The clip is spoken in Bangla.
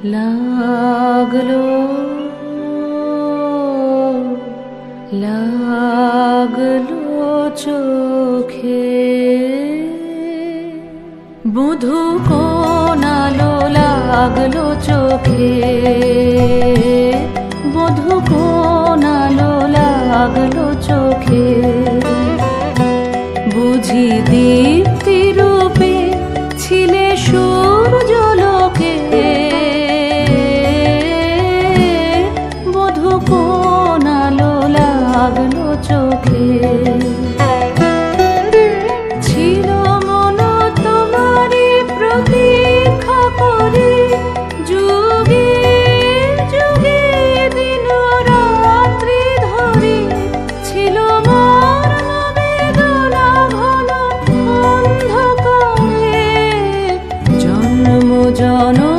লাগলো লাগলো চোখে বধূ কোন আলো লাগলো চোখে বধূ কোন আলো লাগলো চোখে বুঝি দীপ্তি রূপে ছিলে সূর্যলোকে বধূ কোন আলো লাগলো চোখে ছিল মন তোমারি প্রতীক্ষা করে যুগে যুগে দিন রাত্রি ধরে ছিল মোর বেদনা ঘন অন্ধকারে জন্ম জন